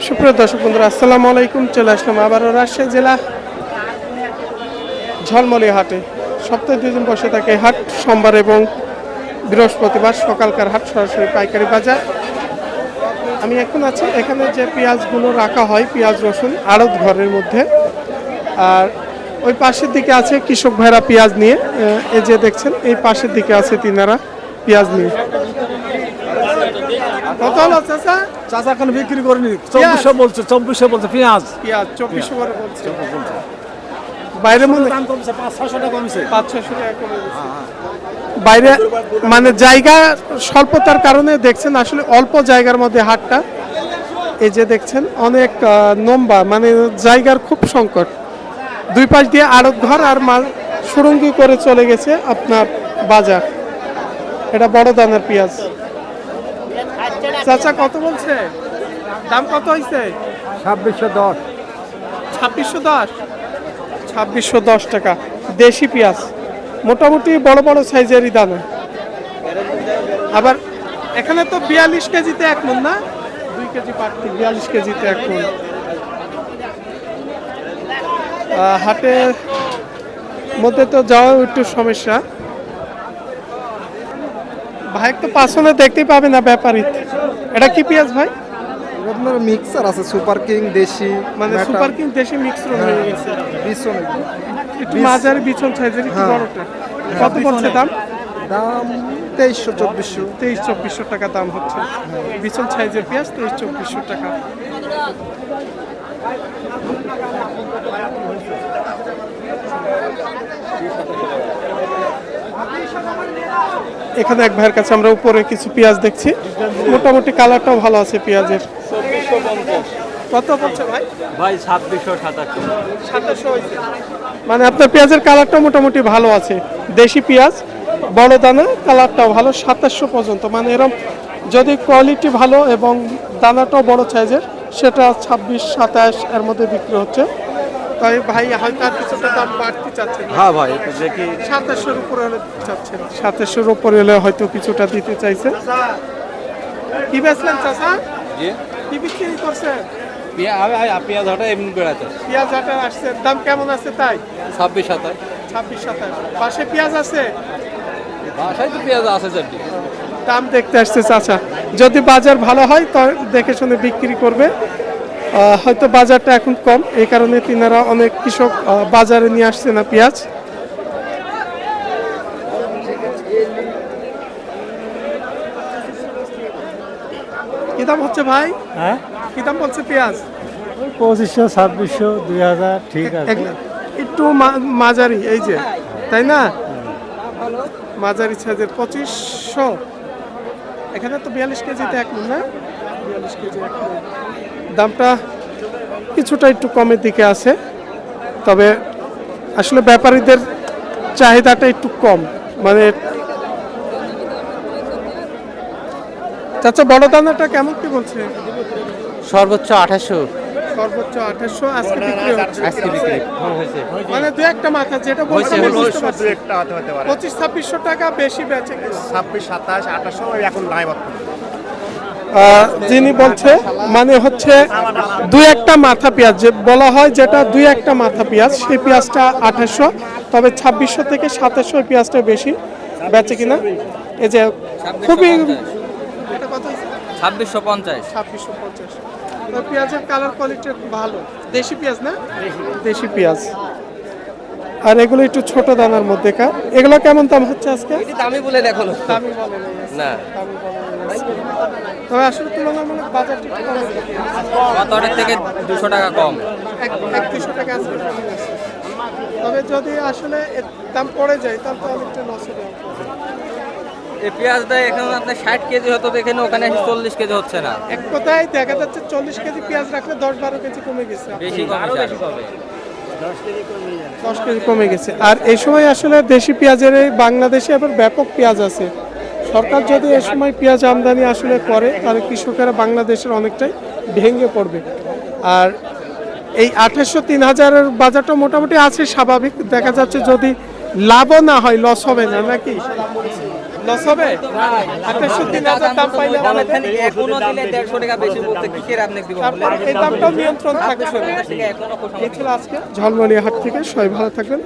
সুপ্রিয় দর্শক বন্ধুরা, আসসালামু আলাইকুম। চলে আসলাম আবারও রাজশাহী জেলা ঝলমলি হাটে। সপ্তাহে 2 দিন বসে থাকে হাট, সোমবার এবং বৃহস্পতিবার সকালকার হাট, সরাসরি পাইকারি বাজার। আমি এখন আছি এখানে যে পেঁয়াজগুলো রাখা হয়, পেঁয়াজ রসুন আড়ত ঘরের মধ্যে। আর ওই পাশের দিকে আছে কৃষক ভাইরা পেঁয়াজ নিয়ে, এই যে দেখছেন এই পাশের দিকে আছে তিনারা পেঁয়াজ নিয়ে। কত হলো চাচা? চাচা এখন বিক্রি করিনি, 2400 বলছে, 2400 বলছে পেঁয়াজ। পেঁয়াজ 2400 করে বলছে। বাইরে মনে দাম কমছে, 500-600 টাকা কমছে। 500-600 টাকা কমে গেছে। বাইরে মানে জায়গা স্বল্পতার কারণে দেখছেন আসলে অল্প জায়গার মধ্যে হাটটা, এই যে দেখছেন অনেক লম্বা, মানে জায়গার খুব সংকট। দুই পাশ দিয়ে আড়ত ঘর আর মাল সুরঙ্গি করে চলে গেছে আপনার বাজার। এটা বড় দানার পেঁয়াজ। চাচা কত বলছে? দাম কত হয়েছে? 2610। 2610। 2610 টাকা দেশি পেঁয়াজ, মোটামুটি বড় বড় সাইজেরই দানা। আবার এখানে তো 42 কেজিতে 1 মণ না, 2 কেজি পাচ্ছি, 42 কেজিতে 1 মণ। হাটের মধ্যে তো যাওয়া একটু সমস্যা। ভাই তো পাশনে দেখতেই পাবে না ব্যাপারী। এটা কি পেঁয়াজ ভাই? আপনার মিক্সার আছে, সুপার কিং দেশি, মানে সুপার কিং দেশি মিক্সড হয়ে গেছে। বিছন একটু মাঝারি বিছন সাইজের, একটু বড়টা। কত বলছে দাম? দাম 2300-2400। 2300-2400 টাকা দাম হচ্ছে বিছন সাইজের পেঁয়াজ, 2300-2400 টাকা। এখানে এক ভাইয়ের কাছে আমরা উপরে কিছু পেঁয়াজ দেখছি, মোটামুটি কালারটাও ভালো আছে পেঁয়াজের। 2450। কত বলছে ভাই? ভাই 2600-2700। 2700 হয়েছে। মানে আপনার পেঁয়াজের কালারটা মোটামুটি ভালো আছে, দেশি পেঁয়াজ, বড় দানা, কালারটাও ভালো। 2700 পর্যন্ত, মানে এরকম যদি কোয়ালিটি ভালো এবং দানাটাও বড় সাইজের, সেটা 26-27 এর মধ্যে বিক্রি হচ্ছে। তাই ভাই হয়তো আর কিছুটা দাম বাড়তে চাচ্ছেন। হ্যাঁ ভাই, একটু দেখি 2700-র উপরে হলে চাচ্ছেন, 2700-র উপরে হলে হয়তো কিছুটা দিতে চাইছে। কি বেচলেন চাচা? জি কি বিক্রি করছেন? পেঁয়াজ হাটা এমনি বেড়াতে পেঁয়াজ হাটা আসছে, দাম কেমন আছে তাই? 26-27। 26-27। পাশে পেঁয়াজ আছে, বাসায় তো পেঁয়াজ আছে চারটি। দাম দেখতে আসছে চাচা। যদি বাজার ভালো হয় তো দেখে শুনে বিক্রি করবে। হয়তো বাজারটা এখন কম, এই কারণে তিনারা অনেক কৃষক বাজারে নিয়ে আসছে না পেঁয়াজ। কি দাম হচ্ছে ভাই? হ্যাঁ, কি দাম বলছে পেঁয়াজ? 2500, 2600, 2000 ঠিক আছে। একটু মাঝারি, এই যে, তাই না? মাঝারি সাইজের 2500। এখানে তো 42 কেজিতে 1 মণ না, 42 কেজি 1 মণ। দামটা কিছুটা একটু কমের দিকে আছে, তবে আসলে ব্যাপারীদের চাহিদাটা একটু কম। মানে চাচা বড় দানাটা কেমন কি বলছে? সর্বোচ্চ 2800। সর্বোচ্চ 2800 আজকে বিক্রি হচ্ছে। আজকে বিক্রি হয়েছে। মানে 2-1টা মাথা যেটা বলছে, হয়েছে, 25-2600 টাকা বেশি বেচে। 26-27-2800 এখন নাই বর্তমানে। যিনি বলছে মানে হচ্ছে 2-1টা মাথা পেঁয়াজ, যে বলা হয় যেটা 2-1টা মাথা পেঁয়াজ, সেই পেঁয়াজটা 2800, তবে 2600 থেকে 2700 পেঁয়াজটা বেশি বেচে কিনা। এই যে খুবই, এটা কত? 2650। 2650। পেঁয়াজের কালার কোয়ালিটি ভালো, দেশি পেঁয়াজ না, দেশি পেঁয়াজ। আর এগুলো একটু ছোট দানার মধ্যে কা। এগুলো কেমন দাম হচ্ছে আজকে? দামি বলে দেখো দামি বলে না, তবে আসলে তুলনামূলক বাজারটা একটু কম আছে। গতরের থেকে 200 টাকা কম। 100-200 টাকা আজকে কমে গেছে। তবে যদি আসলে এর দাম পড়ে যায় তাহলে তো অনেকটা লস হবে। এই পেঁয়াজটা এখানে আপনার 60 কেজি হতো, এখানে ওখানে 40 কেজি হচ্ছে না। এক কথায় দেখা যাচ্ছে 40 কেজি পেঁয়াজ রাখলে 10-12 কেজি কমে গেছে, বেশি কমে, বেশি কমে। 10 কেজি কমে গেছে। আর এই সময় আসলে দেশি পেঁয়াজের এই বাংলাদেশে আবার ব্যাপক পেঁয়াজ আছে। সরকার যদি এই সময় পেঁয়াজ আমদানি আসলে করে, তাহলে কৃষকেরা বাংলাদেশের অনেকটাই ভেঙে পড়বে। আর এই 2800-3000-এর বাজারটা মোটামুটি আছে স্বাভাবিক। দেখা যাচ্ছে যদি লাভও না হয়, লস হবে না নাকি? লস হবে আঠাশশো 3000 দাম পাইলে দাম এখনো দিলে 150 টাকা বেশি বলতে কি করে আপনি দিব তারপর এই দামটাও নিয়ন্ত্রণ থাকবে। এখনো এই ছিল আজকে ঝলমলিয়া হাট থেকে। সবাই ভালো থাকবেন।